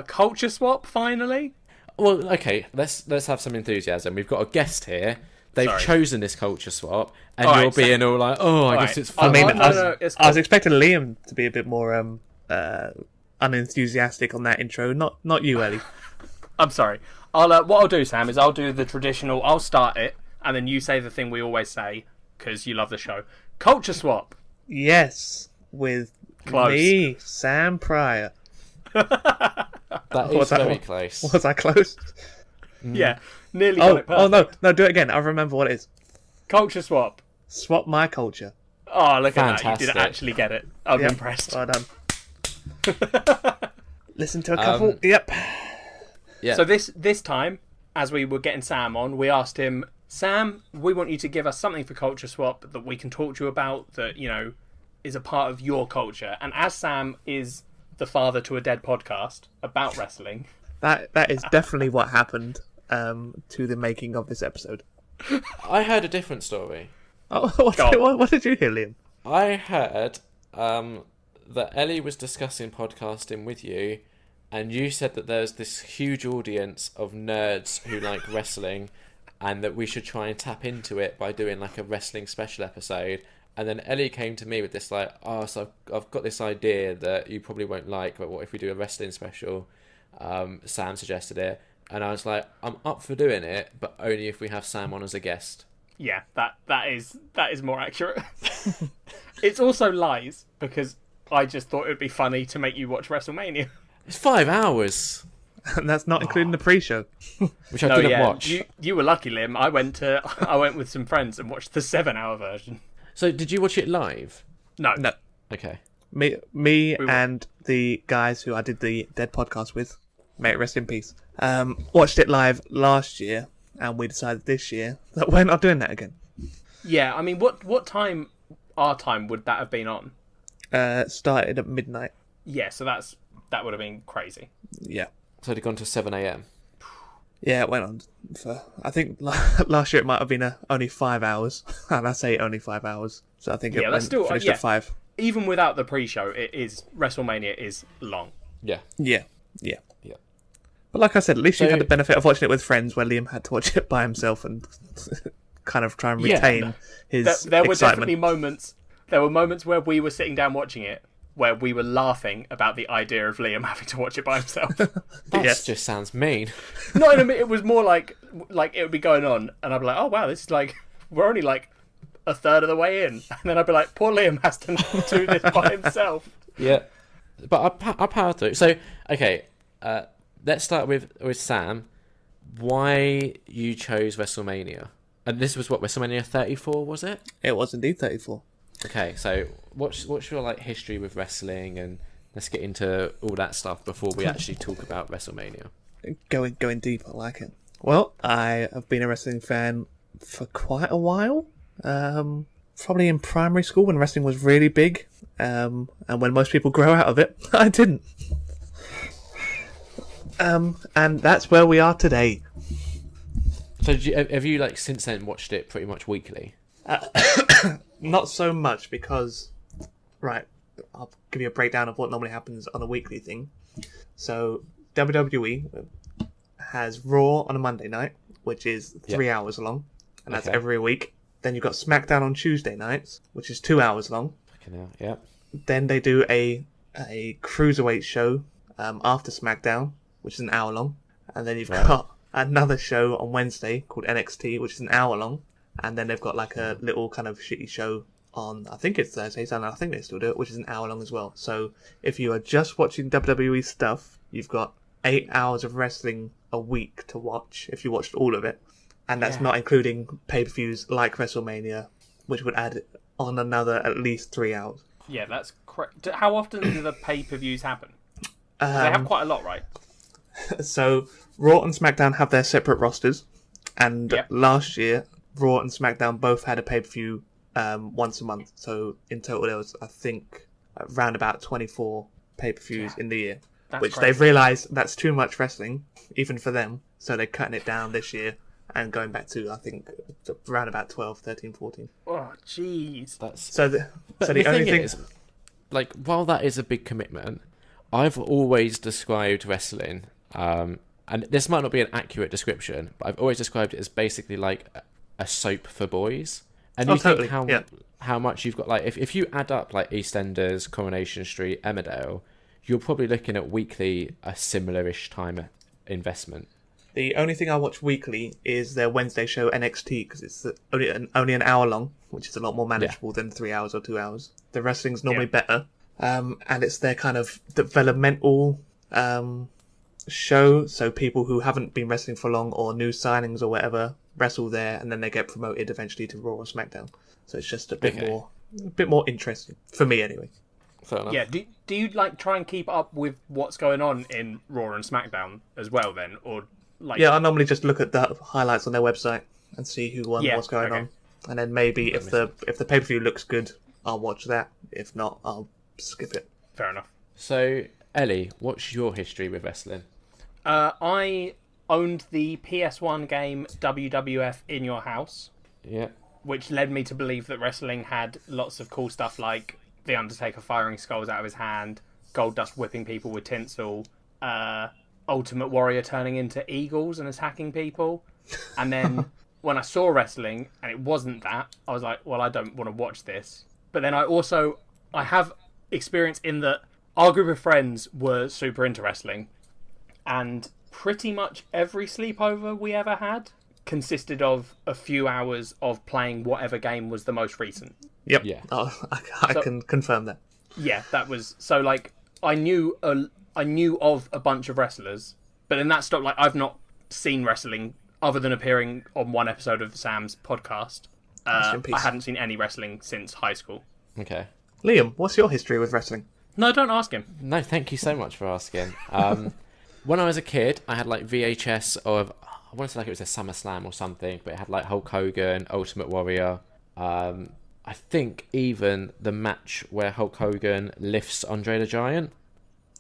Culture swap, finally? Well, okay, let's have some enthusiasm. We've got a guest here. They've chosen this culture swap, and you're being all like, "Oh, I guess it's fun." I was expecting Liam to be a bit more unenthusiastic on that intro. Not you, Ellie. I'm sorry. What I'll do, Sam, is I'll do the traditional. I'll start it, and then you say the thing we always say because you love the show. Culture swap. Yes, with me, Sam Pryor. That is very close. Was I close? Yeah, nearly got it perfect. No, do it again. I remember what it is. Culture swap. Swap my culture. Oh, look at that. You did actually get it. I'm impressed. Well done. Listen to a couple. Yep. Yeah. So this time, as we were getting Sam on, we asked him, Sam, we want you to give us something for Culture Swap that we can talk to you about that, is a part of your culture. And as Sam is the father to a dead podcast about wrestling... That is definitely what happened to the making of this episode. I heard a different story. Oh, what did you hear, Liam? I heard that Ellie was discussing podcasting with you, and you said that there's this huge audience of nerds who like wrestling, and that we should try and tap into it by doing like a wrestling special episode. And then Ellie came to me with this so I've got this idea that you probably won't like, but what if we do a wrestling special? Sam suggested it, and I was like, I'm up for doing it, but only if we have Sam on as a guest. Yeah, that is more accurate. It's also lies, because I just thought it would be funny to make you watch WrestleMania. It's 5 hours. And that's not including the pre-show. Which I didn't watch. You were lucky, Liam. I went with some friends and watched the 7-hour version. So did you watch it live? No. Okay. Me and the guys who I did the Dead podcast with, may it rest in peace, watched it live last year, and we decided this year that we're not doing that again. Yeah, I mean, what time, our time, would that have been on? Started at midnight. Yeah, so that would have been crazy. Yeah. So it had gone to 7 a.m. Yeah, it went on for, I think last year it might have been only 5 hours, and I say only 5 hours. So I think finished at 5. Even without the pre-show, WrestleMania is long. Yeah. But like I said, at least you had the benefit of watching it with friends, where Liam had to watch it by himself and kind of try and retain his excitement. There were definitely moments. There were moments where we were sitting down watching it, where we were laughing about the idea of Liam having to watch it by himself. That just sounds mean. No, it was more like it would be going on, and I'd be like, oh wow, this is like, we're only like a third of the way in, and then I'd be like, poor Liam has to do this by himself. Yeah, but I power through. So okay, let's start with Sam. Why you chose WrestleMania? And this was what, WrestleMania 34, was it? It was indeed 34. Okay, so what's your like history with wrestling, and let's get into all that stuff before we actually talk about WrestleMania. Going deep, I like it. Well, I have been a wrestling fan for quite a while. Probably in primary school when wrestling was really big, and when most people grow out of it, I didn't. And that's where we are today. So have you like since then watched it pretty much weekly? Not so much, because I'll give you a breakdown of what normally happens on a weekly thing. So WWE has Raw on a Monday night, which is 3 hours long, and that's every week. Then you've got SmackDown on Tuesday nights, which is 2 hours long. Fucking hell, yeah. Then they do a cruiserweight show after SmackDown, which is an hour long. And then you've got another show on Wednesday called NXT, which is an hour long. And then they've got like a little kind of shitty show on, I think it's Thursdays, and I think they still do it, which is an hour long as well. So if you are just watching WWE stuff, you've got 8 hours of wrestling a week to watch, if you watched all of it. And that's not including pay-per-views like WrestleMania, which would add on another at least 3 hours. Yeah, that's correct. How often do the pay-per-views happen? They have quite a lot, right? So Raw and SmackDown have their separate rosters, and last year Raw and SmackDown both had a pay-per-view once a month. So in total there was, I think, around about 24 pay-per-views in the year, which crazy. They've realised that's too much wrestling, even for them, so they're cutting it down this year and going back to, I think, around about 12, 13, 14. Oh, jeez. So the only thing is, like, while that is a big commitment, I've always described wrestling, and this might not be an accurate description, but I've always described it as basically like a soap for boys. And you think how much you've got, like, if you add up like EastEnders, Coronation Street, Emmerdale, you're probably looking at weekly a similar-ish time investment. The only thing I watch weekly is their Wednesday show NXT, because it's only an hour long, which is a lot more manageable than 3 hours or 2 hours. The wrestling's normally better, and it's their kind of developmental show, so people who haven't been wrestling for long or new signings or whatever wrestle there, and then they get promoted eventually to Raw or SmackDown. So it's just a bit more interesting for me, anyway. Fair enough. Yeah. Do you like try and keep up with what's going on in Raw and SmackDown as well, then, or like? Yeah, I normally just look at the highlights on their website and see who won, what's going on, and then maybe if the pay-per-view looks good, I'll watch that. If not, I'll skip it. Fair enough. So, Ellie, what's your history with wrestling? I owned the PS1 game WWF In Your House. Yeah. Which led me to believe that wrestling had lots of cool stuff like The Undertaker firing skulls out of his hand, Goldust whipping people with tinsel, Ultimate Warrior turning into eagles and attacking people. And then when I saw wrestling and it wasn't that, I was like, well, I don't want to watch this. But then I have experience in that our group of friends were super into wrestling, and pretty much every sleepover we ever had consisted of a few hours of playing whatever game was the most recent. Yep. Yeah. Oh, I can confirm that. Yeah, that was... So, like, I knew of a bunch of wrestlers, but then that stopped. Like, I've not seen wrestling other than appearing on one episode of Sam's podcast. I hadn't seen any wrestling since high school. Okay. Liam, what's your history with wrestling? No, don't ask him. No, thank you so much for asking. When I was a kid, I had like VHS of, I want to say like it was a SummerSlam or something, but it had like Hulk Hogan, Ultimate Warrior. I think even the match where Hulk Hogan lifts Andre the Giant.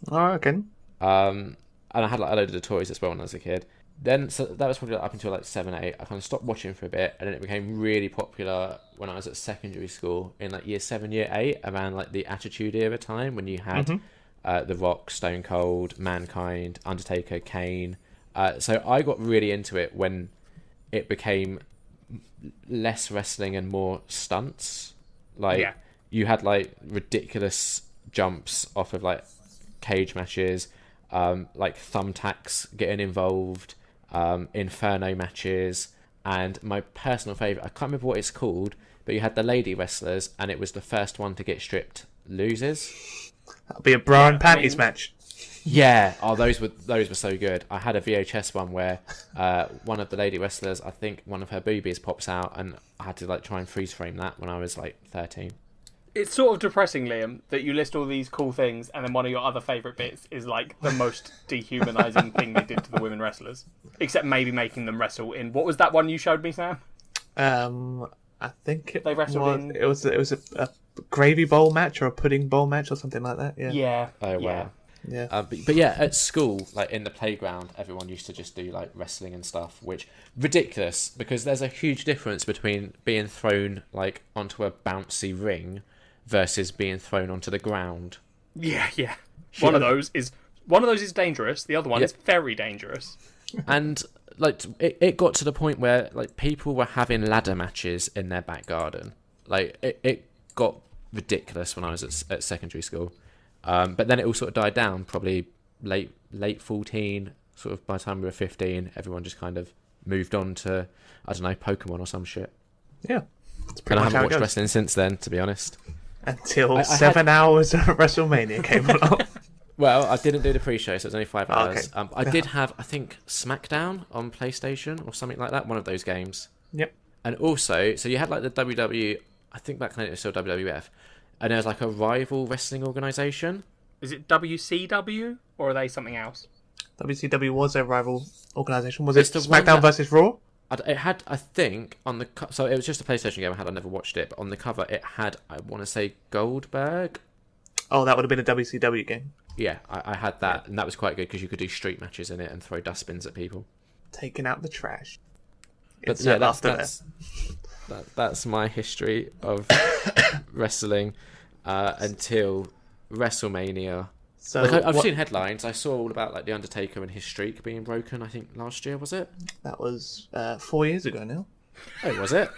Oh, okay. And I had like a load of the toys as well when I was a kid. Then, so that was probably up until like 7, 8. I kind of stopped watching for a bit, and then it became really popular when I was at secondary school in like year 7, year 8, around like the Attitude Era time, when you had The Rock, Stone Cold, Mankind, Undertaker, Kane. So I got really into it when it became less wrestling and more stunts. Like you had like ridiculous jumps off of like cage matches, like thumbtacks getting involved. Inferno matches, and my personal favourite, I can't remember what it's called, but you had the lady wrestlers, and it was the first one to get stripped loses. That'll be a bra and panties match. Yeah, those were so good. I had a VHS one where one of the lady wrestlers, I think one of her boobies pops out, and I had to like try and freeze frame that when I was like 13. It's sort of depressing, Liam, that you list all these cool things and then one of your other favourite bits is like the most dehumanising thing they did to the women wrestlers. Except maybe making them wrestle in... What was that one you showed me, Sam? I think they wrestled in... It was a gravy bowl match or a pudding bowl match or something like that. Yeah. Oh, wow. Yeah. But yeah, at school, like in the playground, everyone used to just do like wrestling and stuff, which ridiculous because there's a huge difference between being thrown like onto a bouncy ring versus being thrown onto the ground. Yeah. One of those is dangerous. The other one is very dangerous. And like it got to the point where like people were having ladder matches in their back garden. Like it got ridiculous when I was at secondary school. But then it all sort of died down. Probably late 14. Sort of by the time we were 15, everyone just kind of moved on to I don't know Pokemon or some shit. Yeah. And I haven't watched wrestling since then, to be honest. Until 7 hours of WrestleMania came along. Well, I didn't do the pre-show, so it was only 5 hours. Okay. I did have, I think, SmackDown on PlayStation or something like that, one of those games. Yep. And also, so you had like the WWE, I think back then it was still WWF, and there was like a rival wrestling organisation. Is it WCW, or are they something else? WCW was a rival organisation. Was it the SmackDown versus Raw? It had, I think, on the... So it was just a PlayStation game I never watched it, but on the cover it had, I want to say, Goldberg. Oh, that would have been a WCW game. Yeah, I had that, and that was quite good because you could do street matches in it and throw dustbins at people. Taking out the trash. But yeah, that's my history of wrestling until WrestleMania So Like, I've seen headlines. I saw all about like the Undertaker and his streak being broken. I think last year was it? that was 4 years ago now. Oh, was it?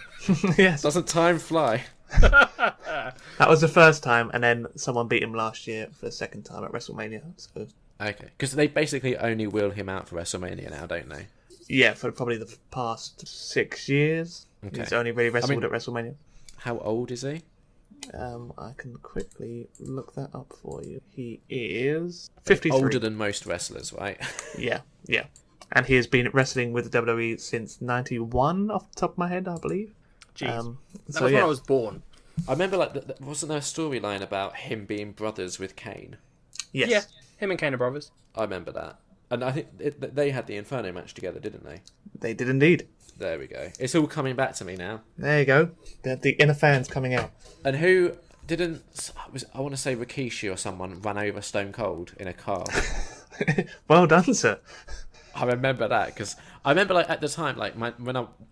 Yes, Doesn't time fly? that was the first time, and then someone beat him last year for the second time at WrestleMania. So Okay, because they basically only wheel him out for WrestleMania now, don't they? yeah, for probably the past 6 years, Okay. he's only really wrestled I mean- at WrestleMania. How old is he? I can quickly look that up for you. He is 53. Older than most wrestlers, right? Yeah. And he has been wrestling with the WWE since 91, off the top of my head, I believe. Jeez. That So was yeah, when I was born. I remember, like, wasn't there a storyline about him being brothers with Kane? yes, Yeah, him and Kane are brothers. I remember that. And I think they had the Inferno match together, didn't they? they did indeed. There we go. It's all coming back to me now. There you go. The inner fans coming out. And who didn't... I want to say Rikishi or someone ran over Stone Cold in a car. Well done, sir. I remember that because I remember, like, at the time, like,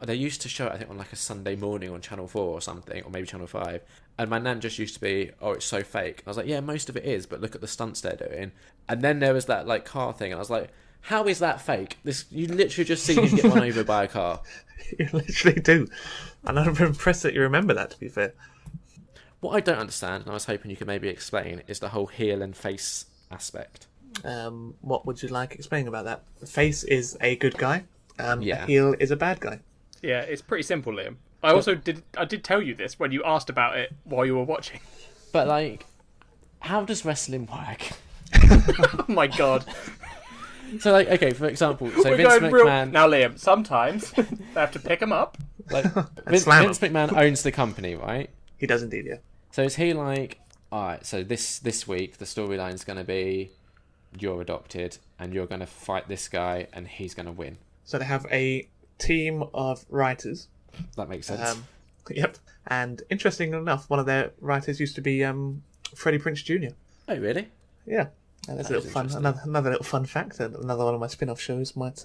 they used to show it, I think, on like a Sunday morning on Channel 4 or something, or maybe Channel 5, and my nan just used to be, oh, it's so fake. I was like, yeah, most of it is, but look at the stunts they're doing. And then there was that, like, car thing, and I was like, how is that fake? You literally just see him get run over by a car. You literally do. And I'm impressed that you remember that, to be fair. What I don't understand, and I was hoping you could maybe explain, is the whole heel and face aspect. What would you like explaining about that? Face is a good guy. Yeah. A heel is a bad guy. Yeah, it's pretty simple, Liam. I did tell you this when you asked about it while you were watching. But, like, how does wrestling work? Oh my god. So, like, okay, for example, so We're Vince going real... McMahon... Now, Liam, sometimes they have to pick him up. Like, Vince slam McMahon owns the company, right? He does indeed, yeah. So is he like, alright, so this week the storyline's going to be you're adopted and you're going to fight this guy and he's going to win. So they have a team of writers. That makes sense. Yep. And interesting enough, one of their writers used to be Freddie Prinze Jr. Oh, really? Yeah. And that's a That little is fun. interesting. Another little fun fact. Another one of my spin-off shows. Might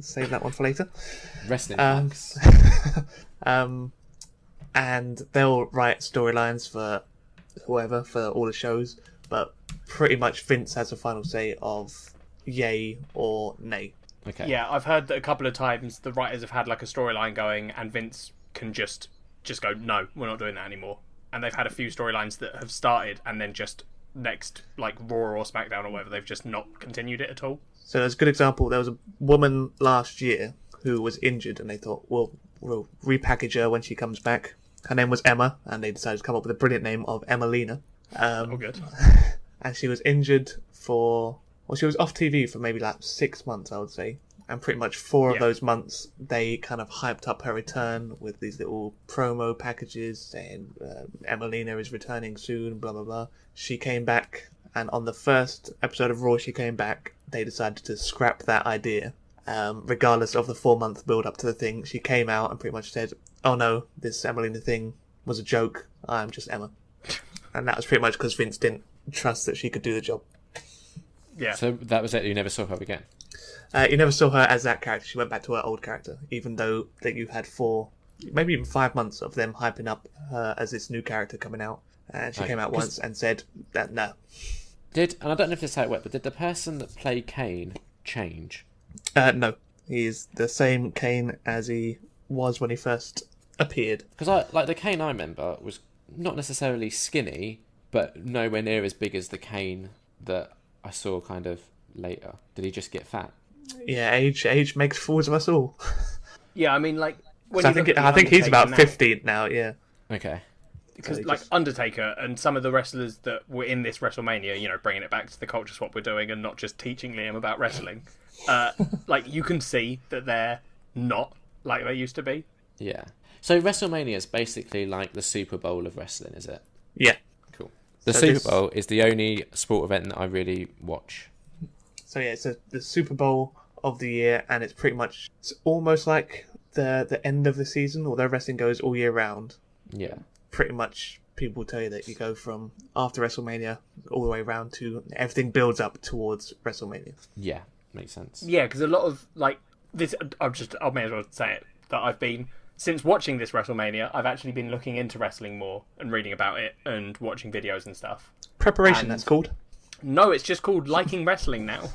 save that one for later. Wrestling Um, facts. And they'll write storylines for whoever for all the shows, but pretty much Vince has the final say of yay or nay. Okay. Yeah, I've heard that a couple of times the writers have had like a storyline going and Vince can just go, no, we're not doing that anymore. And they've had a few storylines that have started and then just next, like Raw or SmackDown or whatever, they've just not continued it at all. So there's a good example. There was a woman last year who was injured, and they thought, we'll repackage her when she comes back. Her name was Emma, and they decided to come up with a brilliant name of Emmalina. Oh, good. And she was injured she was off TV for maybe like 6 months, I would say. And pretty much 4 of Yeah. those months, they kind of hyped up her return with these little promo packages saying Emmalina is returning soon, blah, blah, blah. She came back, and on the first episode of Raw she came back, they decided to scrap that idea. Regardless of the 4-month build up to the thing, she came out and pretty much said, oh no, this Emmalina thing was a joke, I'm just Emma. And that was pretty much because Vince didn't trust that she could do the job. Yeah. So that was it. You never saw her again. You never saw her as that character. She went back to her old character, even though that you had 4, maybe even 5 months of them hyping up her as this new character coming out. And she Okay, came out 'cause- once and said that no. And I don't know if this is how it worked, but did the person that played Kane change? No. He's the same Kane as he was when he first appeared. Because the Kane I remember was not necessarily skinny, but nowhere near as big as the Kane that I saw kind of later. Did he just get fat? Yeah, age makes fools of us all. Yeah, I mean, like... when So you look at I The think he's about Undertaker now- 50 now, yeah. Okay. Because So he like just- Undertaker and some of the wrestlers that were in this WrestleMania, you know, bringing it back to the culture swap we're doing and not just teaching Liam about wrestling, like you can see that they're not like they used to be. Yeah. So WrestleMania is basically like the Super Bowl of wrestling, is it? Yeah. Cool. The So Super this- Bowl is the only sport event that I really watch. So yeah, it's the Super Bowl of the year, and it's almost like the end of the season, although wrestling goes all year round. Yeah. Pretty much people tell you that you go from after WrestleMania all the way around to everything builds up towards WrestleMania. Yeah. Makes sense. Yeah, because a lot of like this, I may as well say it that I've been since watching this WrestleMania, I've actually been looking into wrestling more and reading about it and watching videos and stuff. Preparation, And- that's called. No, it's just called liking wrestling now.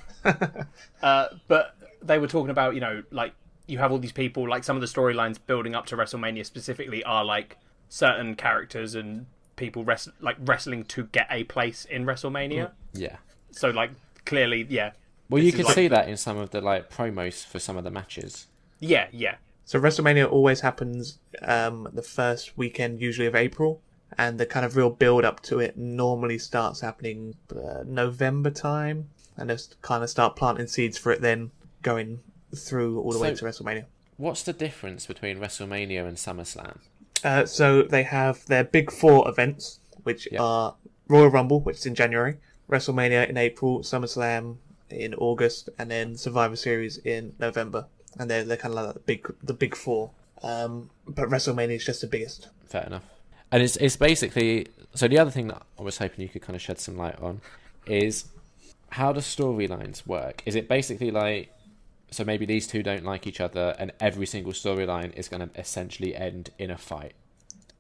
But they were talking about, like, you have all these people, like, some of the storylines building up to WrestleMania specifically are, like, certain characters and people wrestling to get a place in WrestleMania. Yeah. So, like, clearly, yeah. Well, you could see that in some of the, like, promos for some of the matches. Yeah. So WrestleMania always happens the first weekend, usually of April, and the kind of real build up to it normally starts happening November time, and they kind of start planting seeds for it, then going through all the way to WrestleMania. What's the difference between WrestleMania and SummerSlam? So they have their big four events, which are Royal Rumble, which is in January, WrestleMania in April, SummerSlam in August, and then Survivor Series in November. And they're kind of like the big four. But WrestleMania is just the biggest. Fair enough. And it's basically... So the other thing that I was hoping you could kind of shed some light on is how do storylines work? Is it basically like... So maybe these two don't like each other and every single storyline is going to essentially end in a fight?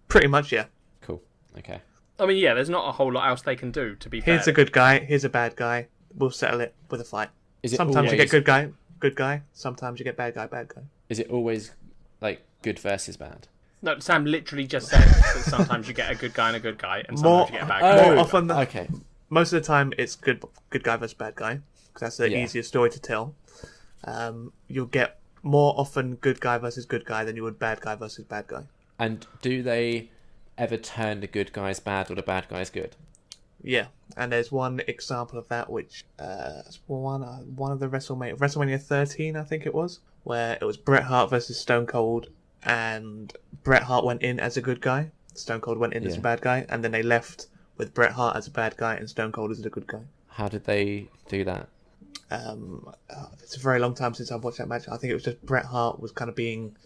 Pretty much, yeah. Cool. Okay. I mean, yeah, there's not a whole lot else they can do, to be fair. Here's a good guy, here's a bad guy. We'll settle it with a fight. Sometimes you get good guy. Sometimes you get bad guy. Is it always, like, good versus bad? No, Sam literally just said that sometimes you get a good guy and a good guy, and sometimes you get a bad guy. More often okay. Most of the time, it's good guy versus bad guy, because that's the easiest story to tell. You'll get more often good guy versus good guy than you would bad guy versus bad guy. And do they ever turn the good guys bad or the bad guys good? Yeah, and there's one example of that, which one of the WrestleMania 13, I think it was, where it was Bret Hart versus Stone Cold, and Bret Hart went in as a good guy, Stone Cold went in as a bad guy, and then they left with Bret Hart as a bad guy and Stone Cold as a good guy. How did they do that? It's a very long time since I've watched that match. I think it was just Bret Hart was kind of being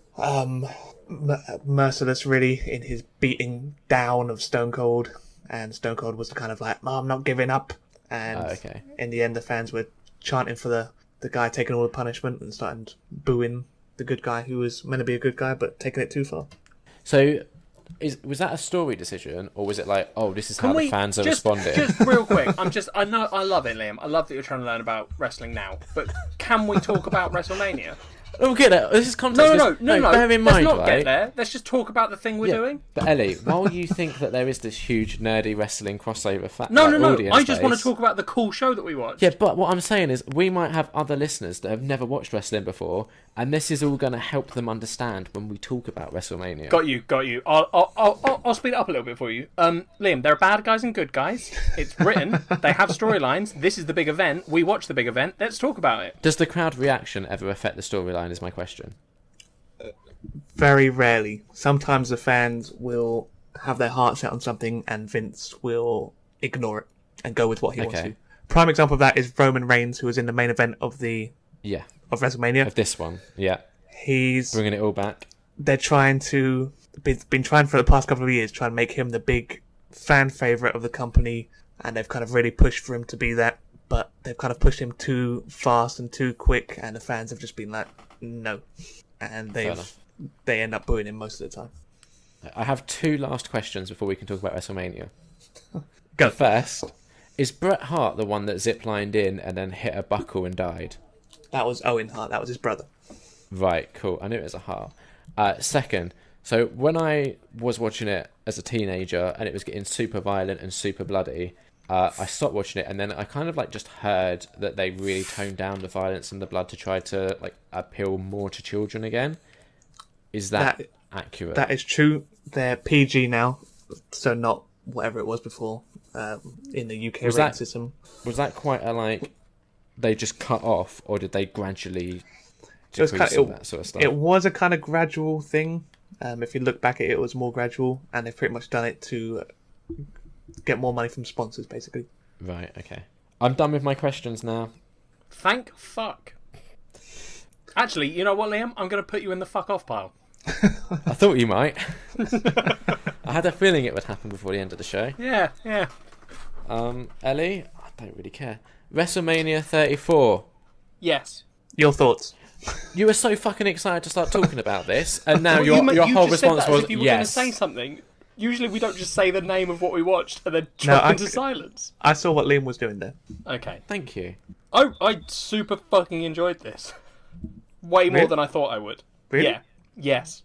merciless, really, in his beating down of Stone Cold. And Stone Cold was kind of like, I'm not giving up. And in the end, the fans were chanting for the guy taking all the punishment and starting booing the good guy who was meant to be a good guy, but taking it too far. So, was that a story decision, or was it like, this is how the fans are responding? Just real quick, I know, I love it, Liam. I love that you're trying to learn about wrestling now, but can we talk about WrestleMania? Oh, get it. This is context. No. Bear in mind, let's not right? get there. Let's just talk about the thing we're doing. But Ellie, while you think that there is this huge nerdy wrestling crossover audience I just want to talk about the cool show that we watched. Yeah, but what I'm saying is we might have other listeners that have never watched wrestling before, and this is all going to help them understand when we talk about WrestleMania. Got you. I'll speed it up a little bit for you. Liam, there are bad guys and good guys. It's written. They have storylines. This is the big event. We watch the big event. Let's talk about it. Does the crowd reaction ever affect the storyline, is my question. Very rarely. Sometimes the fans will have their heart set on something and Vince will ignore it and go with what he wants to. Prime example of that is Roman Reigns, who was in the main event of of WrestleMania. Of this one, yeah. He's bringing it all back. They're trying to... been trying for the past couple of years, trying to make him the big fan favourite of the company, and they've kind of really pushed for him to be that, but they've kind of pushed him too fast and too quick, and the fans have just been like, no. And they end up booing him most of the time. I have two last questions before we can talk about WrestleMania. Go. The first, is Bret Hart the one that ziplined in and then hit a buckle and died? That was Owen Hart. That was his brother. Right, cool. I knew it was a Hart. Second, so when I was watching it as a teenager and it was getting super violent and super bloody, I stopped watching it, and then I kind of just heard that they really toned down the violence and the blood to try to appeal more to children again. Is that accurate? That is true. They're PG now, so not whatever it was before in the UK rating system. Was that quite a they just cut off, or did they gradually decrease that sort of stuff? It was a kind of gradual thing. If you look back at it, it was more gradual, and they've pretty much done it to get more money from sponsors, basically. Right, okay. I'm done with my questions now. Thank fuck. Actually, you know what, Liam? I'm going to put you in the fuck off pile. I thought you might. I had a feeling it would happen before the end of the show. Yeah. Ellie? I don't really care. WrestleMania 34. Yes. Your thoughts? You were so fucking excited to start talking about this, and now your whole response was if you were yes. going to say something. Usually we don't just say the name of what we watched and then No, drop into silence. I saw what Liam was doing there. Okay. Thank you. I super fucking enjoyed this. Way more Really? than I thought I would. Really? Yeah. Yes.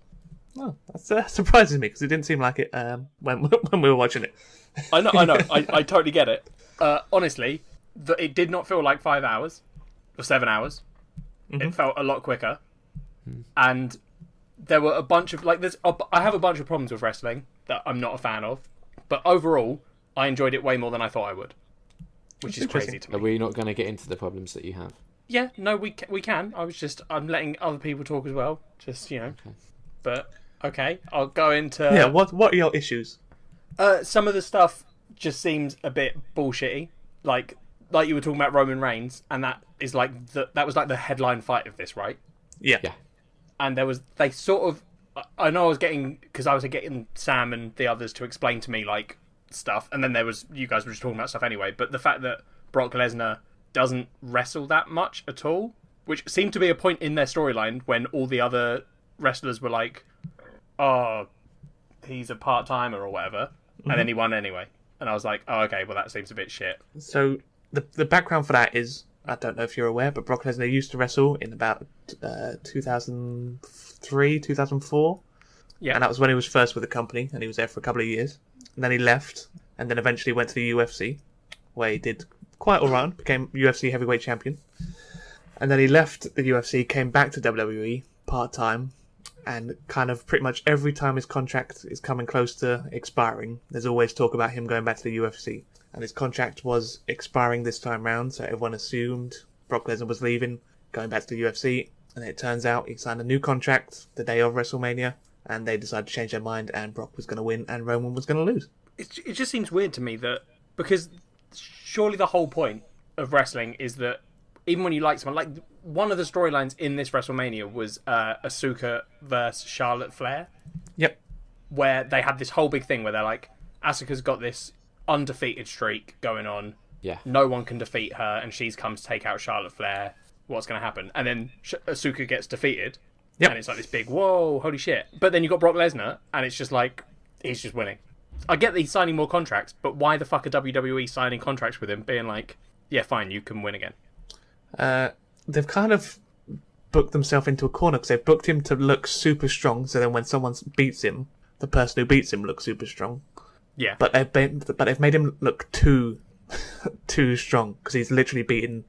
Oh, that surprises me because it didn't seem like it when we were watching it. I know. I totally get it. Honestly, it did not feel like 5 hours or 7 hours. It felt a lot quicker. And there were a bunch of I have a bunch of problems with wrestling that I'm not a fan of, but overall, I enjoyed it way more than I thought I would, which is crazy to Are me. we not going to get into the problems that you have? Yeah, no, we can. I'm letting other people talk as well. Just Okay. but okay, I'll go into Yeah, what are your issues? some of the stuff just seems a bit bullshitty. Like you were talking about Roman Reigns, and that is that was like the headline fight of this, right? Yeah. Yeah. And I know I was getting Sam and the others to explain to me like stuff, and then you guys were just talking about stuff anyway. But the fact that Brock Lesnar doesn't wrestle that much at all, which seemed to be a point in their storyline when all the other wrestlers were like, "Oh, he's a part-timer or whatever," and then he won anyway. And I was like, "Oh, okay, well that seems a bit shit." So the background for that is, I don't know if you're aware, but Brock Lesnar used to wrestle in about 2003, 2004. Yeah. And that was when he was first with the company, and he was there for a couple of years. And then he left, and then eventually went to the UFC, where he did quite all right, became UFC heavyweight champion. And then he left the UFC, came back to WWE part-time, and kind of pretty much every time his contract is coming close to expiring, there's always talk about him going back to the UFC. And his contract was expiring this time round, so everyone assumed Brock Lesnar was leaving, going back to the UFC. And it turns out he signed a new contract the day of WrestleMania, and they decided to change their mind, and Brock was going to win, and Roman was going to lose. It just seems weird to me that, because surely the whole point of wrestling is that even when you like someone, like one of the storylines in this WrestleMania was Asuka versus Charlotte Flair. Yep. Where they had this whole big thing where they're like, Asuka's got this undefeated streak going on. Yeah. No one can defeat her, and she's come to take out Charlotte Flair. What's going to happen? And then Asuka gets defeated. Yep. And it's like this big, whoa, holy shit. But then you got Brock Lesnar, and it's just like, he's just winning. I get that he's signing more contracts, but why the fuck are WWE signing contracts with him, being like, yeah, fine, you can win again? They've kind of booked themselves into a corner because they've booked him to look super strong, so then when someone beats him, the person who beats him looks super strong. Yeah. But they've made him look too strong because he's literally beaten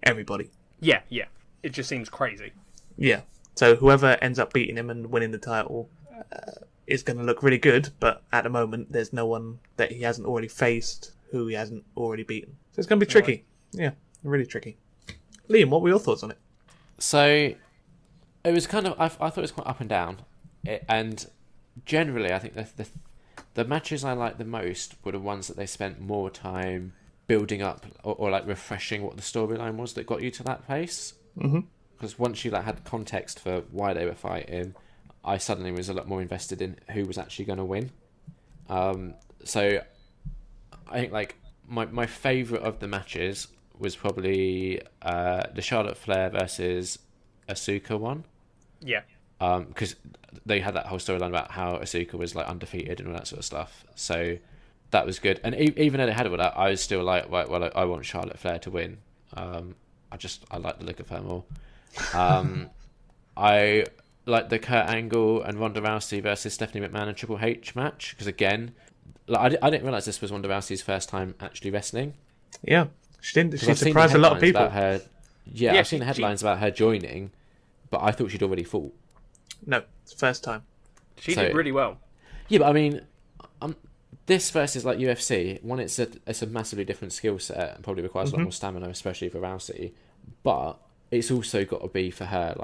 everybody. Yeah. It just seems crazy. Yeah. So whoever ends up beating him and winning the title is going to look really good, but at the moment there's no one that he hasn't already faced who he hasn't already beaten. So it's going to be tricky. Yeah, really tricky. Liam, what were your thoughts on it? So it was kind of, I thought it was quite up and down, and generally I think the matches I liked the most were the ones that they spent more time building up or like refreshing what the storyline was that got you to that place. Mm-hmm. Because once you had context for why they were fighting, I suddenly was a lot more invested in who was actually going to win. So I think my favourite of the matches was probably the Charlotte Flair versus Asuka one. Yeah. Because they had that whole storyline about how Asuka was undefeated and all that sort of stuff. So that was good. And even though they had all that, I was still like, right, well, I want Charlotte Flair to win. I like the look of her more. I like the Kurt Angle and Ronda Rousey versus Stephanie McMahon and Triple H match because again, I didn't realize this was Ronda Rousey's first time actually wrestling. Yeah, she didn't. She surprised a lot of people. I've seen the headlines about her joining, but I thought she'd already fought. No, it's the first time. She did really well. Yeah, but I mean, this versus UFC, one, it's a massively different skill set and probably requires a lot more stamina, especially for Rousey. But it's also got to be for her,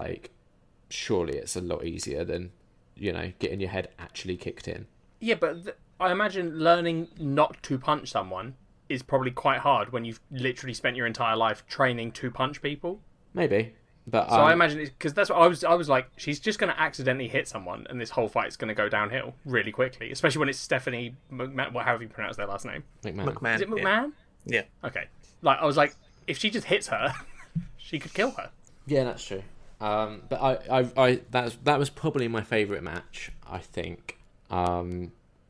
surely it's a lot easier than, getting your head actually kicked in. Yeah, but I imagine learning not to punch someone is probably quite hard when you've literally spent your entire life training to punch people. Maybe. But so I imagine it's because that's what I was like, she's just going to accidentally hit someone and this whole fight's going to go downhill really quickly, especially when it's Stephanie McMahon, however you pronounce their last name. McMahon. Is it McMahon? Yeah. Okay. I was like, if she just hits her, she could kill her. Yeah, that's true. But that was probably my favourite match, I think.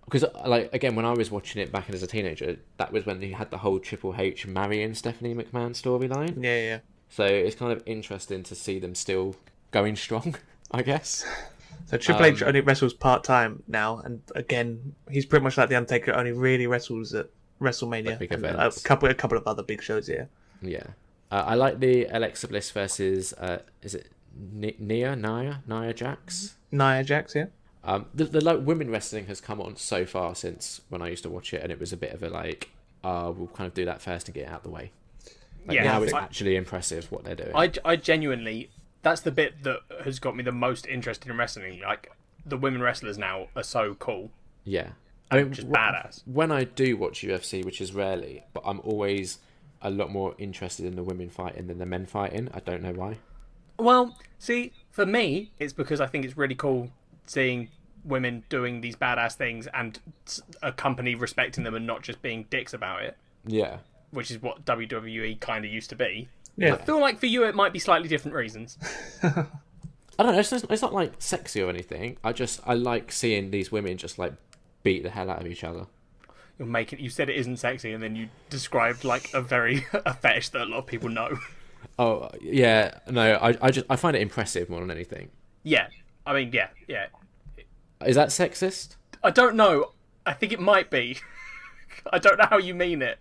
because like again, when I was watching it back as a teenager, that was when he had the whole Triple H marrying Stephanie McMahon storyline. Yeah, yeah. So it's kind of interesting to see them still going strong, I guess. So Triple H only wrestles part-time now, and again, he's pretty much like The Undertaker, only really wrestles at WrestleMania. Like big and events. a couple of other big shows, yeah. Yeah. I like the Alexa Bliss versus, is it Nia Jax? Nia Jax, yeah. The like women wrestling has come on so far since when I used to watch it, and it was a bit of a like, we'll kind of do that first and get it out the way. Like, now it's actually impressive what they're doing. I genuinely, that's the bit that has got me the most interested in wrestling. Like, the women wrestlers now are so cool. Yeah. I mean, just badass. When I do watch UFC, which is rarely, but I'm always a lot more interested in the women fighting than the men fighting. I don't know why. Well, see, for me, it's because I think it's really cool seeing women doing these badass things and a company respecting them and not just being dicks about it. Yeah. Which is what WWE kind of used to be. Yeah. I feel like for you it might be slightly different reasons. I don't know. It's not like sexy or anything. I like seeing these women just like beat the hell out of each other. You said it isn't sexy, and then you described like a fetish that a lot of people know. Oh yeah, no. I find it impressive more than anything. Yeah, I mean, yeah. Is that sexist? I don't know. I think it might be. I don't know how you mean it.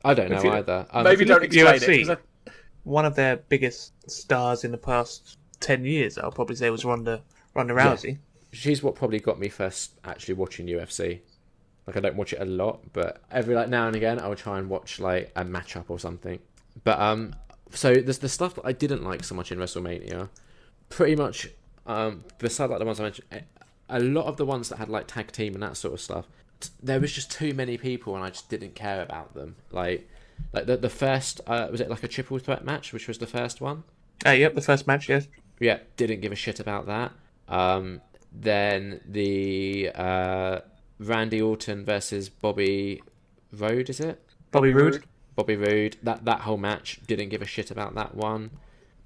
I don't know either. Maybe don't explain UFC, it. One of their biggest stars in the past 10 years, I'll probably say, was Ronda Rousey. Yeah. She's what probably got me first actually watching UFC. Like, I don't watch it a lot, but every like now and again I would try and watch like a matchup or something. But so there's the stuff that I didn't like so much in WrestleMania. Pretty much, beside like the ones I mentioned, a lot of the ones that had like tag team and that sort of stuff, there was just too many people and I just didn't care about them. Like the first, was it like a triple threat match, which was the first one? Yep, the first match, yes. Yeah, didn't give a shit about that. Then the Randy Orton versus Bobby Roode, is it? Bobby Roode. Bobby Roode. That whole match, didn't give a shit about that one.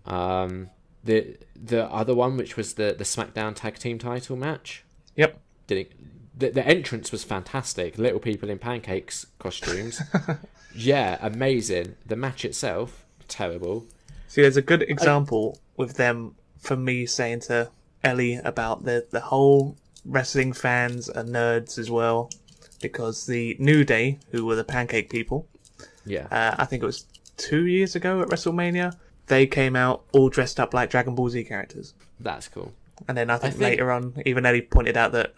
The other one, which was the SmackDown Tag Team title match. Yep. The entrance was fantastic. Little people in pancakes costumes. Yeah, amazing. The match itself, terrible. See, there's a good example with them for me saying to Ellie about the whole wrestling fans are nerds as well, because the New Day, who were the pancake people, I think it was 2 years ago at WrestleMania, they came out all dressed up like Dragon Ball Z characters. That's cool. And then I think later on, even Ellie pointed out that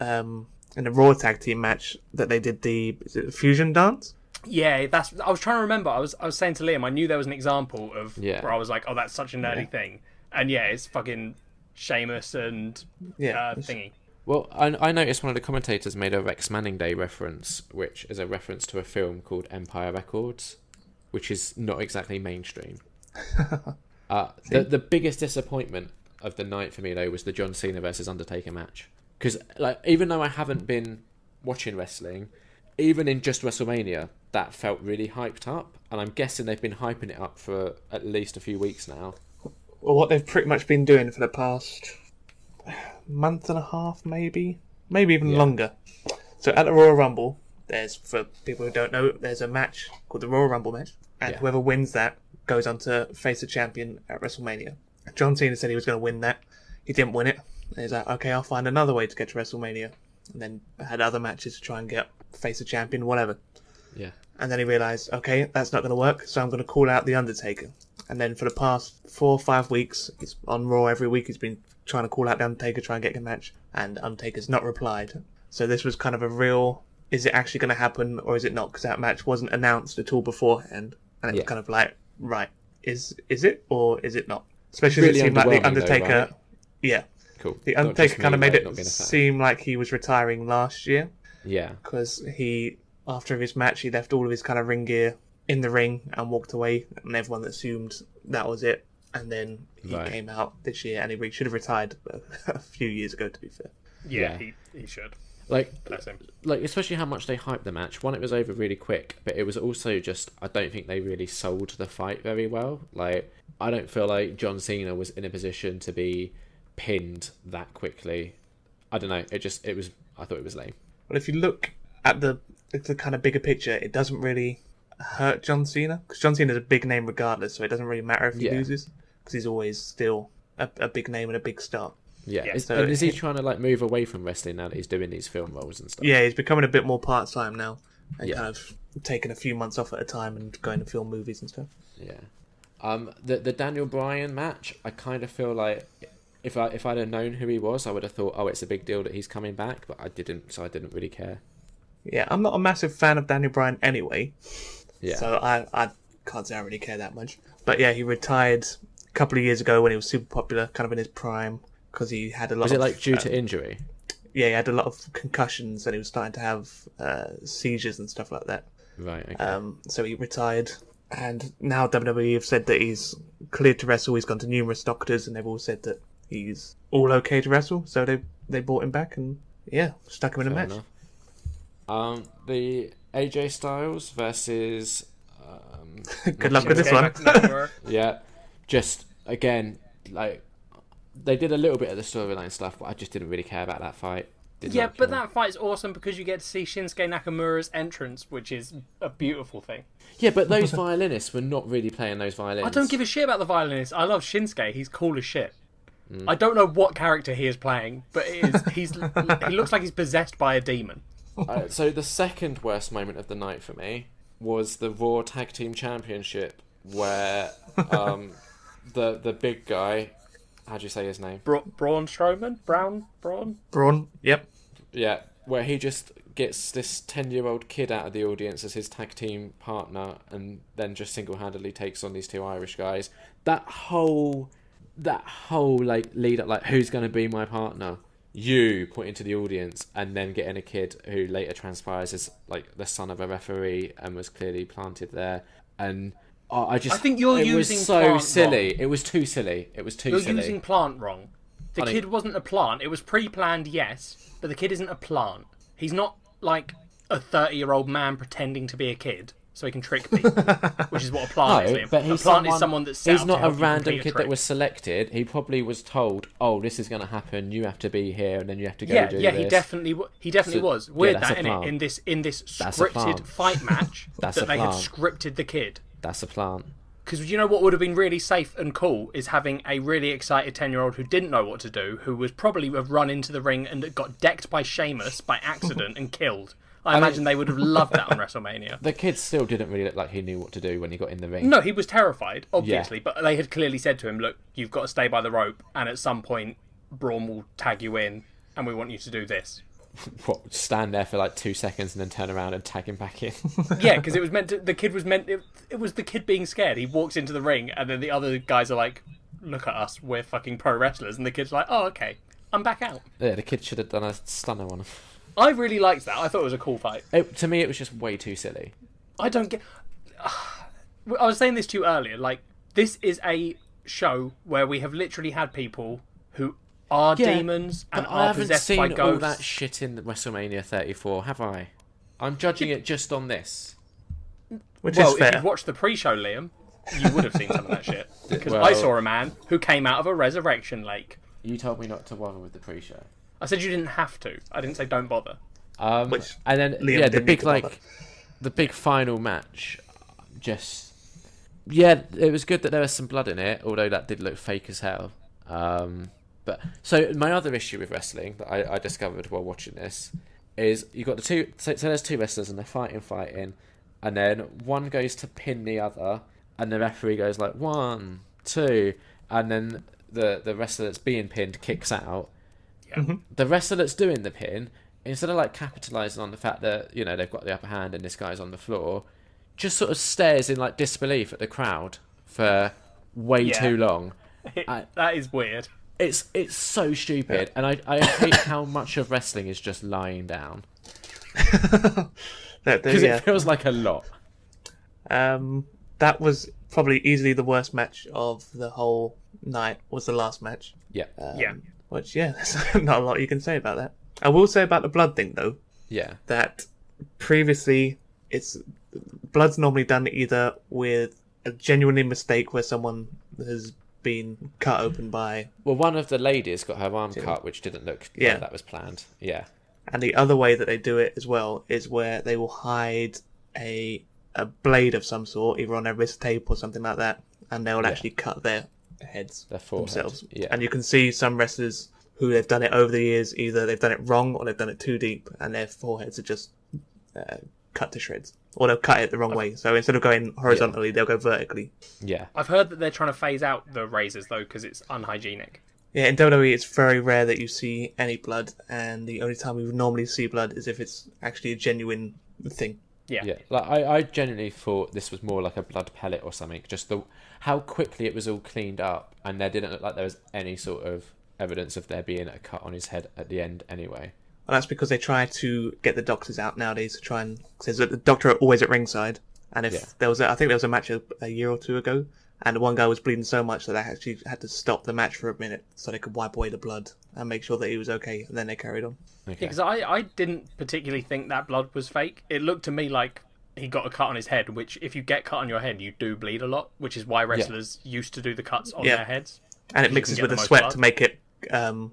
in the Raw tag team match that they did the fusion dance. Yeah, I was trying to remember. I was saying to Liam, I knew there was an example of where I was like, oh, that's such a nerdy thing. And yeah, it's fucking Sheamus and thingy. Well, I noticed one of the commentators made a Rex Manning Day reference, which is a reference to a film called Empire Records, which is not exactly mainstream. The biggest disappointment of the night for me, though, was the John Cena versus Undertaker match. Because like, even though I haven't been watching wrestling, even in just WrestleMania, that felt really hyped up. And I'm guessing they've been hyping it up for at least a few weeks now. Well, what they've pretty much been doing for the past month and a half, maybe even longer. So at the Royal Rumble, there's, for people who don't know, there's a match called the Royal Rumble match, and whoever wins that goes on to face the champion at WrestleMania. John Cena said he was going to win that. He didn't win it. And he's like, okay, I'll find another way to get to WrestleMania. And then had other matches to try and face the champion, whatever. Yeah. And then he realised, okay, that's not going to work, so I'm going to call out The Undertaker. And then for the past 4 or 5 weeks, he's on Raw every week, he's been trying to call out The Undertaker, try and get a match, and Undertaker's not replied. So this was kind of a real, is it actually going to happen or is it not? Because that match wasn't announced at all beforehand. And it was kind of like, right, is it or is it not? Especially really, it seemed like The Undertaker... Though, right? Yeah. Cool. The Undertaker kind of made it seem like he was retiring last year. Yeah. Because he, after his match, he left all of his kind of ring gear in the ring and walked away, and everyone assumed that was it. And then he came out this year, and he should have retired a few years ago, to be fair. Yeah. He should. Bless him. Like, especially how much they hyped the match. One, it was over really quick, but it was also just, I don't think they really sold the fight very well. Like, I don't feel like John Cena was in a position to be pinned that quickly. I don't know. I thought it was lame. Well, if you look at the kind of bigger picture, it doesn't really hurt John Cena, because John Cena's a big name regardless, so it doesn't really matter if he loses, because he's always still a big name and a big star. Yeah. So is he trying to like move away from wrestling now that he's doing these film roles and stuff? Yeah, he's becoming a bit more part-time now, and Yeah. kind of taking a few months off at a time and going to film movies and stuff. Yeah. The Daniel Bryan match, I kind of feel like if I'd have known who he was, I would have thought, oh, it's a big deal that he's coming back, but I didn't, so I didn't really care. Yeah, I'm not a massive fan of Daniel Bryan anyway, Yeah. so I can't say I really care that much. But yeah, he retired a couple of years ago when he was super popular, kind of in his prime, because he had a lot Was of... it like due to injury? Yeah, he had a lot of concussions and he was starting to have seizures and stuff like that. Right, okay. So he retired, and now WWE have said that he's cleared to wrestle. He's gone to numerous doctors, and they've all said that he's all okay to wrestle. So they brought him back, and yeah, stuck him in a Fair match. enough. The AJ Styles versus... Good luck with this one. yeah, just, again, like, they did a little bit of the storyline stuff, but I just didn't really care about that fight. Yeah, but that fight's awesome because you get to see Shinsuke Nakamura's entrance, which is a beautiful thing. Yeah, but those violinists were not really playing those violins. I don't give a shit about the violinists. I love Shinsuke. He's cool as shit. I don't know what character he is playing, but he looks like he's possessed by a demon. So the second worst moment of the night for me was the Raw Tag Team Championship, where the big guy, how do you say his name? Braun Strowman? Braun, yep. Yeah, where he just gets this 10-year-old kid out of the audience as his tag team partner, and then just single-handedly takes on these two Irish guys. That whole like lead up, like, who's going to be my partner? You, pointing to the audience, and then getting a kid who later transpires as like the son of a referee and was clearly planted there. And I think you're it using was so plant silly. wrong. It was too silly. It was too You're silly. using plant wrong. The kid wasn't a plant. It was pre-planned, yes, but the kid isn't a plant. He's not like a 30-year-old man pretending to be a kid so he can trick people, which is what a plant is. But a plant is someone that's set he's up not to a help you random complete a kid trick. that was selected. He probably was told, "Oh, this is going to happen. You have to be here, and then you have to go do this." He definitely was. Weird that's that a plant. in this That's a scripted plant. fight match That's that a they had plant. scripted the kid. That's a plant. Because you know what would have been really safe and cool is having a really excited 10-year-old who didn't know what to do, who was probably have run into the ring and got decked by Sheamus by accident and killed. I imagine they would have loved that on WrestleMania. The kid still didn't really look like he knew what to do when he got in the ring. No, he was terrified, obviously, but they had clearly said to him, look, you've got to stay by the rope, and at some point, Braun will tag you in, and we want you to do this. What, stand there for like 2 seconds and then turn around and tag him back in? Yeah, because it was meant to, it was the kid being scared. He walks into the ring, and then the other guys are like, look at us, we're fucking pro wrestlers, and the kid's like, oh, okay, I'm back out. Yeah, the kid should have done a stunner on him. I really liked that. I thought it was a cool fight. To me, it was just way too silly. I don't get... I was saying this to you earlier, like, this is a show where we have literally had people who are demons and are possessed by ghosts. I haven't seen all that shit in WrestleMania 34, have I? I'm judging it just on this. Which is fair. If you've watched the pre-show, Liam, you would have seen some of that shit. Because I saw a man who came out of a resurrection lake. You told me not to bother with the pre-show. I said you didn't have to. I didn't say don't bother. And then Liam the big the big final match, just it was good that there was some blood in it, although that did look fake as hell. But so my other issue with wrestling that I discovered while watching this is you got the two. So there's two wrestlers and they're fighting, and then one goes to pin the other, and the referee goes like 1, 2, and then the wrestler that's being pinned kicks out. Yeah. The wrestler that's doing the pin, instead of like capitalising on the fact that, you know, they've got the upper hand and this guy's on the floor, just sort of stares in like disbelief at the crowd for way too long. That is weird. It's so stupid, and I hate how much of wrestling is just lying down. Because it feels like a lot. That was probably easily the worst match of the whole night, was the last match. Yeah. Which, there's not a lot you can say about that. I will say about the blood thing, though. Yeah. That previously, blood's normally done either with a genuinely mistake where someone has been cut open by... Well, one of the ladies got her arm cut, which didn't look like that was planned. Yeah. And the other way that they do it as well is where they will hide a blade of some sort, either on their wrist tape or something like that, and they'll actually cut their heads themselves. Yeah. And you can see some wrestlers who they've done it over the years, either they've done it wrong or they've done it too deep, and their foreheads are just cut to shreds. Or they'll cut it the wrong way. So instead of going horizontally, they'll go vertically. Yeah. I've heard that they're trying to phase out the razors, though, because it's unhygienic. Yeah, in WWE, it's very rare that you see any blood, and the only time we would normally see blood is if it's actually a genuine thing. Yeah. Yeah. Like I genuinely thought this was more like a blood pellet or something. Just how quickly it was all cleaned up, and there didn't look like there was any sort of evidence of there being a cut on his head at the end anyway. Well, that's because they try to get the doctors out nowadays to try and... Because the doctor are always at ringside, and if there was I think there was a match a year or two ago, and one guy was bleeding so much that they actually had to stop the match for a minute so they could wipe away the blood and make sure that he was okay, and then they carried on. Okay. Because I didn't particularly think that blood was fake. It looked to me like he got a cut on his head, which if you get cut on your head, you do bleed a lot, which is why wrestlers used to do the cuts on their heads. And it mixes with the sweat to make it kind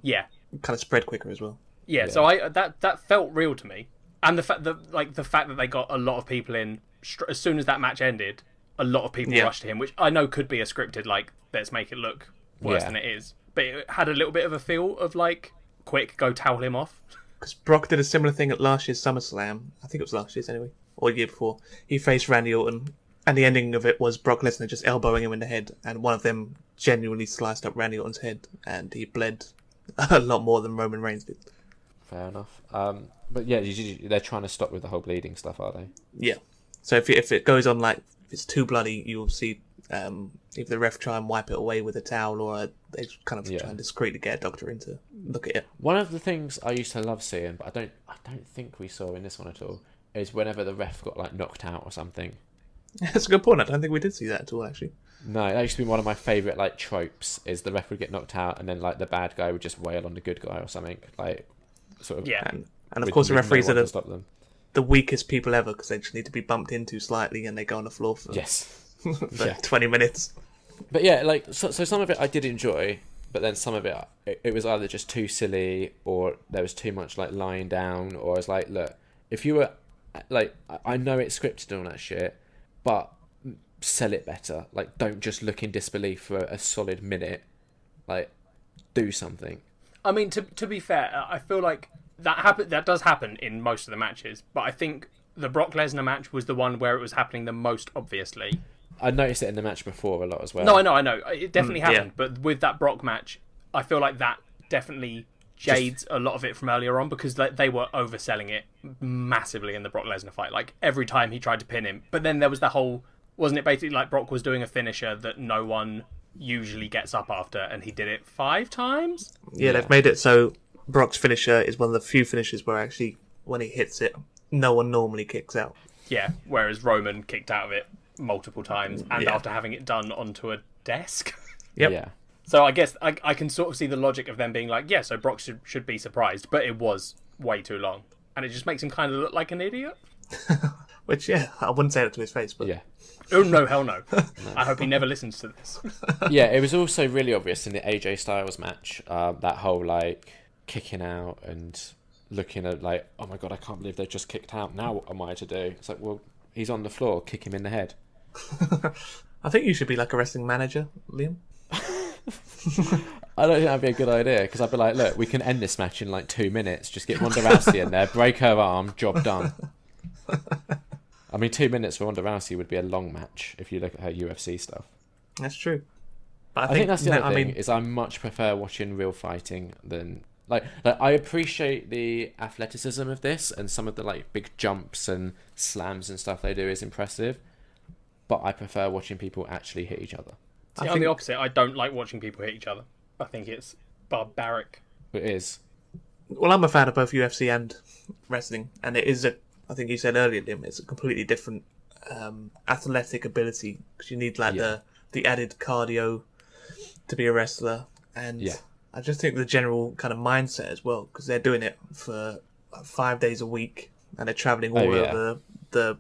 of spread quicker as well. Yeah, so that felt real to me, and the fact that they got a lot of people in as soon as that match ended, a lot of people rushed to him, which I know could be a scripted let's make it look worse than it is, but it had a little bit of a feel of quick, go towel him off. Because Brock did a similar thing at last year's SummerSlam. I think it was last year's anyway, or the year before. He faced Randy Orton, and the ending of it was Brock Lesnar just elbowing him in the head, and one of them genuinely sliced up Randy Orton's head, and he bled a lot more than Roman Reigns did. Fair enough. But yeah, they're trying to stop with the whole bleeding stuff, are they? Yeah. So if it goes on if it's too bloody, you'll see if the ref try and wipe it away with a towel, or they kind of try and discreetly get a doctor in to look at it. One of the things I used to love seeing, but I don't think we saw in this one at all, is whenever the ref got knocked out or something. That's a good point. I don't think we did see that at all, actually. No, that used to be one of my favourite tropes. Is the ref would get knocked out, and then the bad guy would just wail on the good guy or something, sort of. Yeah. And of course the referees are the weakest people ever, because they just need to be bumped into slightly and they go on the floor for, for 20 minutes. But yeah, so some of it I did enjoy, but then some of it was either just too silly, or there was too much lying down, or I was look, if you were I know it's scripted and all that shit, but sell it better. Don't just look in disbelief for a solid minute. Do something. I mean, to be fair, I feel like that does happen in most of the matches, but I think the Brock Lesnar match was the one where it was happening the most obviously. I noticed it in the match before a lot as well. No, I know. It definitely happened, but with that Brock match, I feel like that definitely jades a lot of it from earlier on, because they were overselling it massively in the Brock Lesnar fight. Every time he tried to pin him, but then there was the whole, wasn't it basically Brock was doing a finisher that no one usually gets up after, and he did it 5 times? Yeah, they've made it so Brock's finisher is one of the few finishes where actually, when he hits it, no one normally kicks out. Yeah, whereas Roman kicked out of it multiple times, and after having it done onto a desk. Yep. Yeah. So I guess I can sort of see the logic of them being so Brock should be surprised, but it was way too long. And it just makes him kind of look like an idiot. Which, I wouldn't say that to his face, but... Yeah. Oh, no, hell no. I hope he never listens to this. Yeah, it was also really obvious in the AJ Styles match, that whole, kicking out and looking at, oh my god, I can't believe they just kicked out. Now what am I to do? It's well, he's on the floor, kick him in the head. I think you should be like a wrestling manager, Liam. I don't think that'd be a good idea, because I'd be look, we can end this match in 2 minutes. Just get Ronda Rousey in there, break her arm, job done. I mean, 2 minutes for Ronda Rousey would be a long match if you look at her UFC stuff. That's true. But I think that's the other thing, is I much prefer watching real fighting than... I appreciate the athleticism of this, and some of the big jumps and slams and stuff they do is impressive, but I prefer watching people actually hit each other. I'm the opposite. I don't like watching people hit each other. I think it's barbaric. It is. Well, I'm a fan of both UFC and wrestling, and it is I think you said earlier, Liam, it's a completely different athletic ability, because you need the added cardio to be a wrestler, and I just think the general kind of mindset as well, because they're doing it for 5 days a week, and they're travelling all over the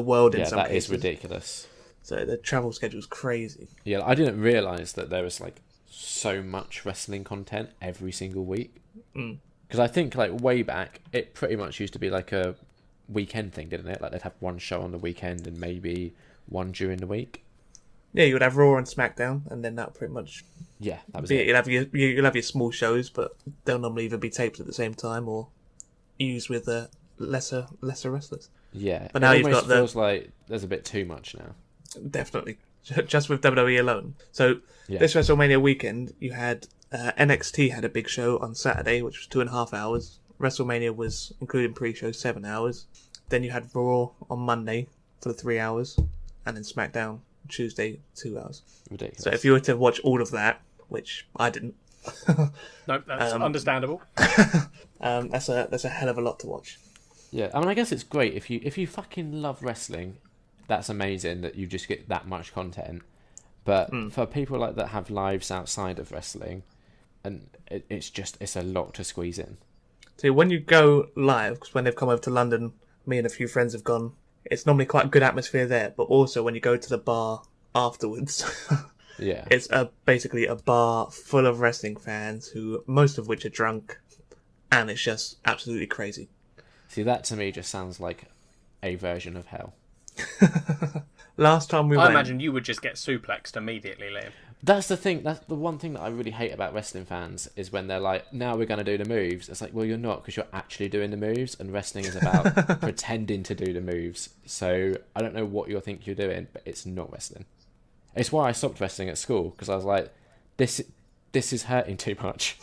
world in some cases. Yeah, that is ridiculous. So the travel schedule's crazy. Yeah, I didn't realise that there was so much wrestling content every single week. Because I think like way back, it pretty much used to be like a weekend thing, didn't it? Like they'd have one show on the weekend and maybe one during the week. Yeah, you would have Raw and SmackDown, and then that pretty much. Yeah, that was Be it. You'll have your small shows, but they'll normally either be taped at the same time or used with lesser wrestlers. Yeah, But now it you've almost got feels like there's a bit too much now. Definitely, just with WWE alone. So Yeah. this WrestleMania weekend, you had NXT had a big show on Saturday, which was 2.5 hours. WrestleMania was, including pre-show, 7 hours. Then you had Raw on Monday for the 3 hours, and then SmackDown Tuesday 2 hours. Ridiculous. So if you were to watch all of that, which I didn't, Nope, that's understandable. that's a hell of a lot to watch. Yeah, I mean, I guess it's great if you fucking love wrestling. That's amazing that you just get that much content. But for people like that have lives outside of wrestling, and it's a lot to squeeze in. So when you go live, because when they've come over to London, me and a few friends have gone. It's normally quite a good atmosphere there, but also when you go to the bar afterwards, Yeah, it's basically a bar full of wrestling fans who most of which are drunk, and it's just absolutely crazy. see, that to me just sounds like a version of hell. Last time we I went, imagine you would just get suplexed immediately, Liam. That's the thing. That's the one thing that I really hate about wrestling fans is when they're like, "Now we're going to do the moves." It's like, well, you're not, because you're actually doing the moves, and wrestling is about pretending to do the moves. So I don't know what you think you're doing, but it's not wrestling. It's why I stopped wrestling at school, because I was like, this is hurting too much.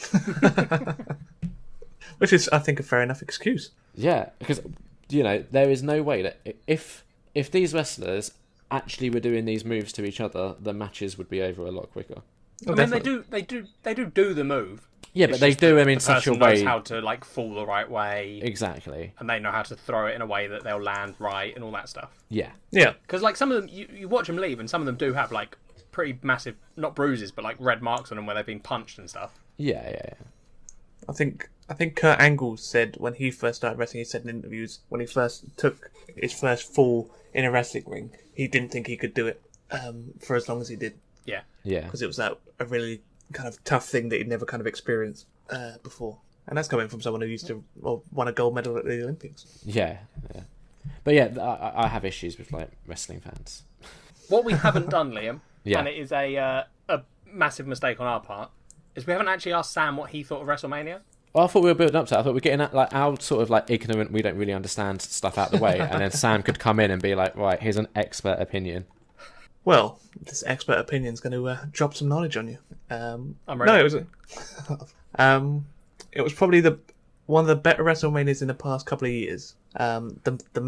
which is I think a fair enough excuse. Yeah, because there is no way that if these wrestlers actually were doing these moves to each other, the matches would be over a lot quicker. Oh, I mean, definitely. they do the move. Yeah, but they do them in The such a person knows way. how to like fall the right way, Exactly. and they know how to throw it in a way that they'll land right and all that stuff. Yeah. Yeah, Because like some of them, you watch them leave, and some of them do have like pretty massive, not bruises, but like red marks on them where they've been punched and stuff. Yeah. I think Kurt Angle said when he first started wrestling, he said in interviews when he first took his first fall in a wrestling ring, he didn't think he could do it for as long as he did, Yeah. Yeah. because it was a really kind of tough thing that he'd never kind of experienced before. And that's coming from someone who used to won a gold medal at the Olympics. Yeah. But yeah, I have issues with like wrestling fans. What we haven't done, Liam, Yeah. and it is a massive mistake on our part, is we haven't actually asked Sam what he thought of WrestleMania. Well, I thought we were building up to that. I thought we were getting that, like our sort of like ignorant, we don't really understand stuff out of the way, and then Sam could come in and be like, right, here's an expert opinion. Well, this expert opinion is going to drop some knowledge on you. I'm No, ready. it was it was probably one of the better WrestleManias in the past couple of years. The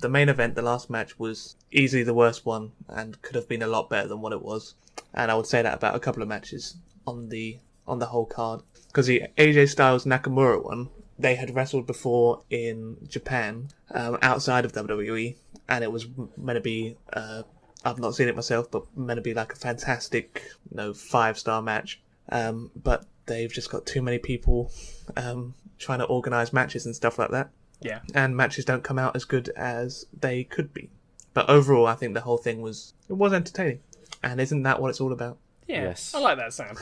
main event, the last match, was easily the worst one and could have been a lot better than what it was. And I would say that about a couple of matches on the whole card, because the AJ Styles Nakamura one, they had wrestled before in Japan outside of WWE, and it was meant to be. I've not seen it myself, but meant to be like a fantastic, 5-star match. But they've just got too many people trying to organise matches and stuff like that. Yeah. And matches don't come out as good as they could be. But overall, I think the whole thing was entertaining. And isn't that what it's all about? Yeah. Yes. I like that, Sam.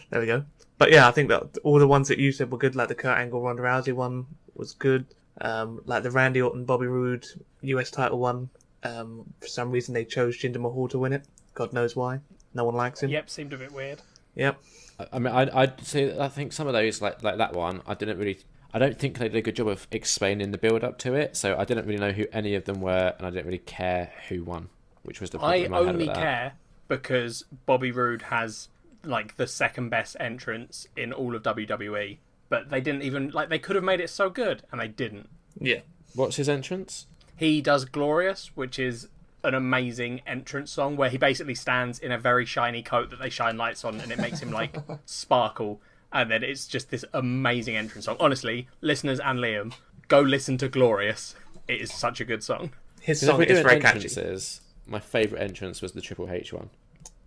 There we go. But yeah, I think that all the ones that you said were good, like the Kurt Angle Ronda Rousey one was good. Like the Randy Orton Bobby Roode US title one. For some reason they chose Jinder Mahal to win it. God knows why. No one likes him. Yep, seemed a bit weird. Yep. I mean, I'd say I think some of those like that one, I don't think they did a good job of explaining the build up to it, so I didn't really know who any of them were, and I didn't really care who won, which was the I problem I had only with that. care because Bobby Roode has like the second best entrance in all of WWE, but they didn't even they could have made it so good, and they didn't. Yeah. What's his entrance? He does Glorious, which is an amazing entrance song where he basically stands in a very shiny coat that they shine lights on, and it makes him like sparkle, and then it's just this amazing entrance song. Honestly, listeners and Liam, go listen to Glorious. It is such a good song. His 'Cause if song we're is doing very catchy. entrances, my favourite entrance was the Triple H one.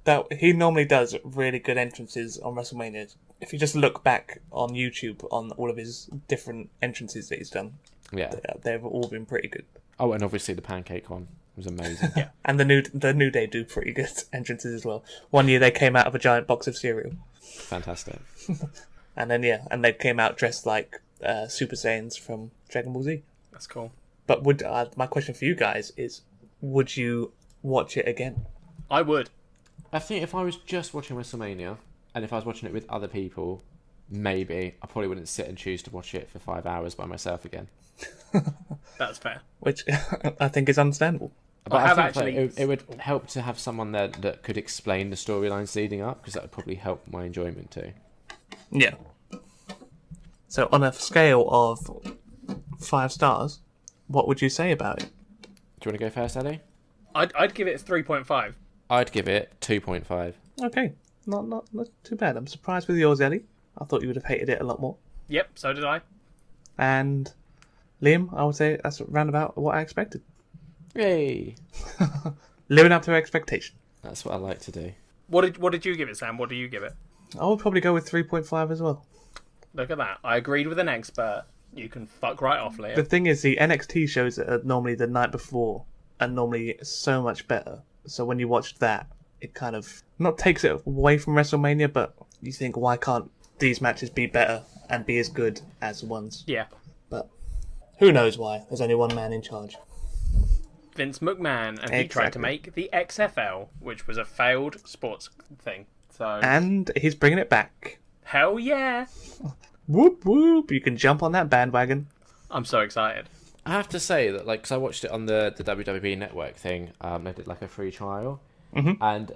That he normally does really good entrances on WrestleMania. If you just look back on YouTube on all of his different entrances that he's done, Yeah. they've all been pretty good. Oh, and obviously the pancake one was amazing. Yeah. And the New Day do pretty good entrances as well. One year they came out of a giant box of cereal. Fantastic. And then and they came out dressed like Super Saiyans from Dragon Ball Z. That's cool. But would my question for you guys is, would you watch it again? I would. I think if I was just watching WrestleMania, and if I was watching it with other people, maybe I probably wouldn't sit and choose to watch it for 5 hours by myself again. That's fair. Which I think is understandable. But I have think actually. it would help to have someone there that could explain the storylines leading up, because that would probably help my enjoyment too. Yeah. So on a scale of 5 stars, what would you say about it? Do you want to go first, Ellie? I'd give it 3.5. I'd give it 2.5. Okay, not too bad. I'm surprised with yours, Ellie. I thought you would have hated it a lot more. Yep, so did I. And Liam, I would say that's round about what I expected. Yay! Living up to expectation. That's what I like to do. What did you give it, Sam? What do you give it? I would probably go with 3.5 as well. Look at that. I agreed with an expert. You can fuck right off, Liam. The thing is, the NXT shows that are normally the night before are normally so much better. So when you watch that, it kind of not takes it away from WrestleMania, but you think, why can't these matches be better and be as good as the ones? Yeah. But who knows why? There's only one man in charge. Vince McMahon, and he tried to make the XFL, which was a failed sports thing. So And he's bringing it back. hell yeah! Whoop whoop! You can jump on that bandwagon. I'm so excited. I have to say that, like, 'cause I watched it on the WWE Network thing. They did like a free trial, and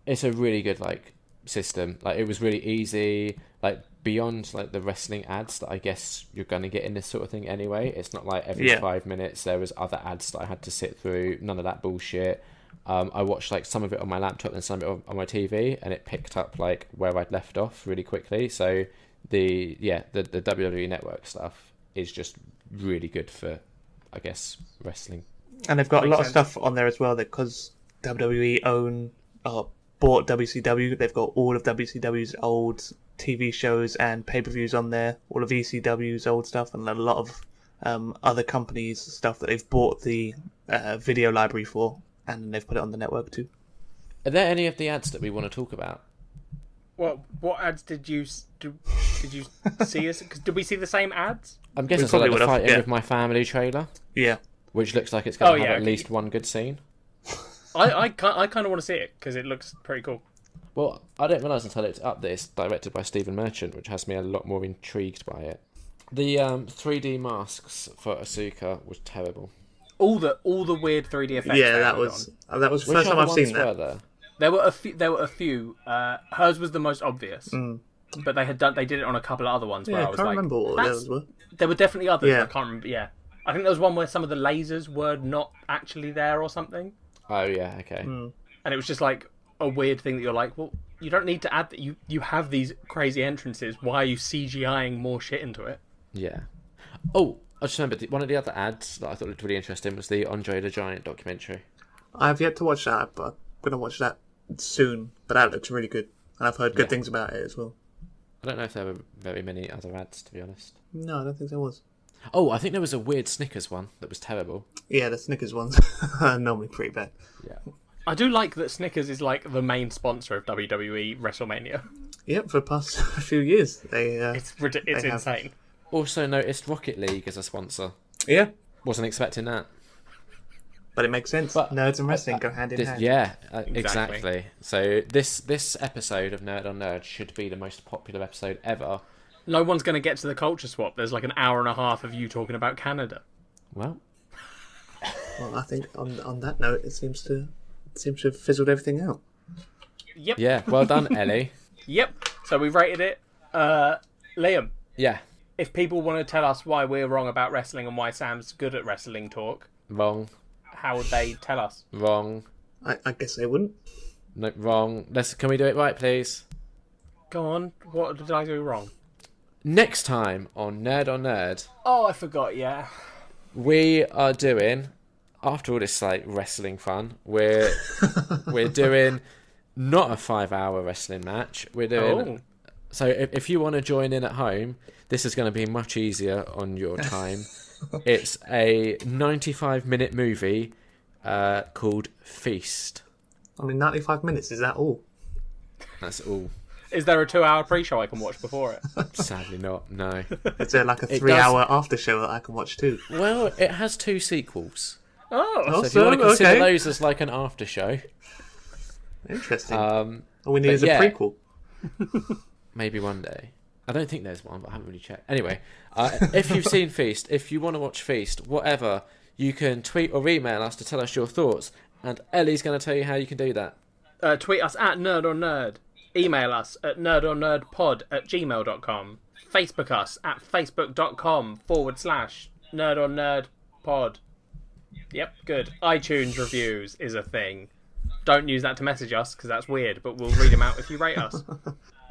it's a really good like system. Like, it was really easy. Like, beyond like the wrestling ads that I guess you're gonna get in this sort of thing anyway. It's not like every 5 minutes there was other ads that I had to sit through. None of that bullshit. I watched like some of it on my laptop and some of it on my TV, and it picked up like where I'd left off really quickly. So the WWE Network stuff is just really good for, I guess, wrestling. And they've got a lot of sense. stuff on there as well, because WWE bought WCW. They've got all of WCW's old TV shows and pay-per-views on there, all of ECW's old stuff, and a lot of other companies' stuff that they've bought the video library for, and then they've put it on the network too. Are there any of the ads that we want to talk about? What ads did you see? Did we see the same ads? I'm guessing We so, like probably the would've, Fighting yeah. with My Family trailer, Yeah. which looks like it's going to have at okay. least one good scene. I kind of want to see it because it looks pretty cool. Well, I didn't realise until I looked up that it's directed by Stephen Merchant, which has me a lot more intrigued by it. The 3D masks for Asuka was terrible. All the weird 3D effects. Yeah, they that had was on. the first Which time other I've seen ones that. were there? There were a few. Hers was the most obvious, but they did it on a couple of other ones where Yeah, I I was can't like, remember what those were. there were definitely others. Yeah. I can't remember. Yeah, I think there was one where some of the lasers were not actually there or something, Oh yeah, okay. and it was just like a weird thing that you're like, well, you don't need to add that. You have these crazy entrances. Why are you CGIing more shit into it? Yeah. Oh, I just remembered one of the other ads that I thought looked really interesting was the Andre the Giant documentary. I've yet to watch that, but I'm going to watch that soon. But that looks really good. And I've heard good Yeah. things about it as well. I don't know if there were very many other ads, to be honest. No, I don't think there was. Oh, I think there was a weird Snickers one that was terrible. Yeah, the Snickers ones are normally pretty bad. Yeah. I do like that Snickers is like the main sponsor of WWE WrestleMania. Yep, for the past few years. It's They have. insane. Also noticed Rocket League as a sponsor. Yeah, Wasn't expecting that. but it makes sense. But- Nerds and wrestling go hand in hand. Yeah, Exactly. exactly. So this episode of Nerd on Nerd should be the most popular episode ever. No one's going to get to the culture swap. There's like an hour and a half of you talking about Canada. Well, Well, I think on that note, it seems to have fizzled everything out. Yep. yeah, well done, Ellie. Yep. So we've rated it. Liam, Yeah, if people want to tell us why we're wrong about wrestling and why Sam's good at wrestling talk, wrong, how would they tell us? wrong, I guess they wouldn't. no, wrong. Can we do it right, please? Go on. What did I do wrong? Next time on Nerd on Nerd, Oh, I forgot. Yeah. we are doing, after all this like wrestling fun, we're doing not a 5-hour wrestling match. We're doing so if you want to join in at home, this is going to be much easier on your time. It's a 95-minute movie called Feast. I mean, 95 minutes, is that all? That's all. Is there a 2-hour pre-show I can watch before it? Sadly not, no. Is there like a It 3-hour after show that I can watch too? Well, it has 2 sequels. Oh, So if you want to consider okay. those as like an after show, Interesting. All we need is a yeah. prequel. maybe one day. I don't think there's one, but I haven't really checked. Anyway, if you've seen Feast, if you want to watch Feast, whatever, you can tweet or email us to tell us your thoughts, and Ellie's going to tell you how you can do that. tweet us at nerdornerd. Email us at nerdornerdpod@gmail.com. Facebook us at facebook.com/nerdornerdpod. Yep, good. iTunes reviews is a thing. Don't use that to message us because that's weird, but we'll read them out if you rate us.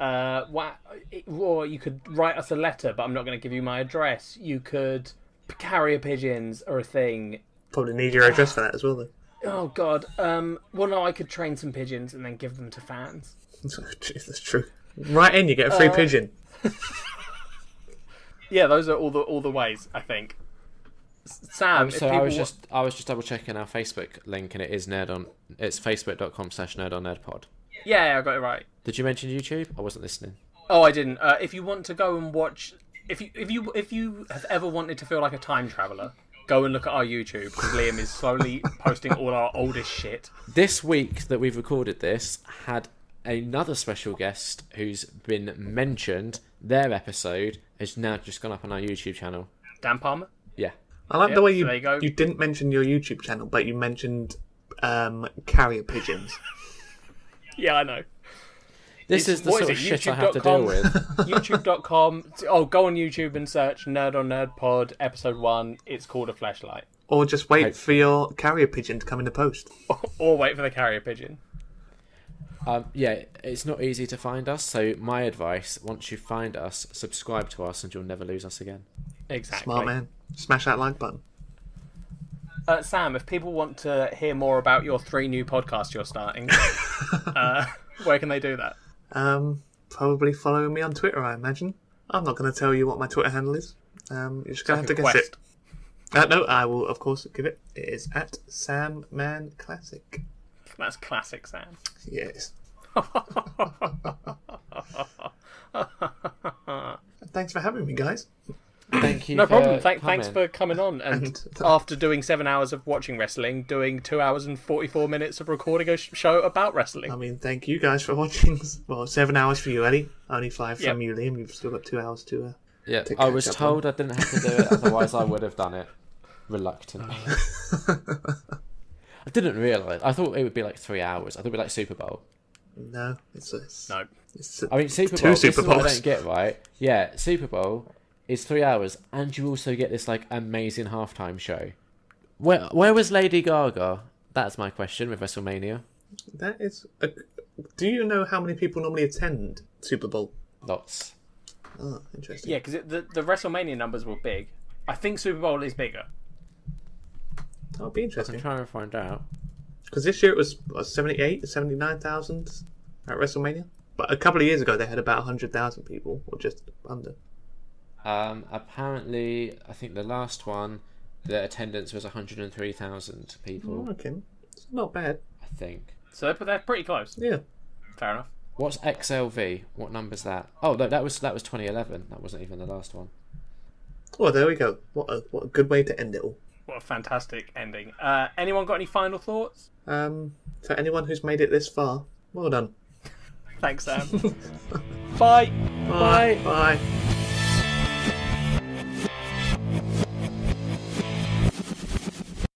Or you could write us a letter, but I'm not going to give you my address. You could carrier pigeons are a thing. Probably need your address for that as well, though. Oh God. Well, no, I could train some pigeons and then give them to fans. Jeez, that's true. Right in, you get a free pigeon. Yeah, those are all the ways, I think. Sam, So I was just double checking our Facebook link, and it is it's facebook.com/nerdornerdpod. Yeah, I got it right. Did you mention YouTube? I wasn't listening. Oh, I didn't. If you want to go and watch, if you have ever wanted to feel like a time traveller, go and look at our YouTube because Liam is slowly posting all our oldest shit. This week that we've recorded this had another special guest who's been mentioned. Their episode has now just gone up on our YouTube channel. Dan Palmer. Yeah. I like the way so there you go. you didn't mention your YouTube channel, but you mentioned carrier pigeons. Yeah, I know. This is the sort of shit I have to deal with. YouTube.com. Oh, go on YouTube and search Nerd on Nerd Pod episode 1. It's called A Fleshlight. Or just wait for your carrier pigeon to come in the post. Or wait for the carrier pigeon. Yeah, it's not easy to find us, so my advice, once you find us, subscribe to us and you'll never lose us again. Exactly. Smart man. Smash that like button. Sam, if people want to hear more about your 3 new podcasts you're starting, where can they do that? Probably following me on Twitter, I imagine. I'm not going to tell you what my Twitter handle is. You're just going to have to guess it. No, I will, of course, give it. It is at SamManClassic. That's classic, Sam. Yes. Thanks for having me, guys. Thank you. No problem. Coming. Thanks for coming on. And after doing 7 hours of watching wrestling, doing 2 hours and 44 minutes of recording a show about wrestling. I mean, thank you guys for watching. Well, 7 hours for you, Ellie. Only 5 from you, Liam. You've still got 2 hours to. Yeah, I was told I didn't have to do it, otherwise I would have done it reluctantly. I didn't realise. I thought it would be like 3 hours. I thought it would be like Super Bowl. No, it's no. I mean, Super Bowl. Two This Super is what I Bowls. don't get right. Yeah, Super Bowl is 3 hours, and you also get this like amazing halftime show. Where was Lady Gaga? That's my question with WrestleMania. That is. Do you know how many people normally attend Super Bowl? Lots. Oh, interesting. Yeah, because the WrestleMania numbers were big. I think Super Bowl is bigger. That'll be I'm interesting. trying to find out. Because this year it was 78, 79,000 at WrestleMania. But a couple of years ago they had about 100,000 people, or just under. Apparently, I think the last one, the attendance was 103,000 people. Oh, okay. It's not bad. I think. So they're pretty close. Yeah. Fair enough. What's XLV? What number's that? Oh, no, that was 2011. That wasn't even the last one. Oh, there we go. What a good way to end it all. What a fantastic ending. Anyone got any final thoughts? For anyone who's made it this far, well done. Thanks, Sam. Bye. Bye. Bye.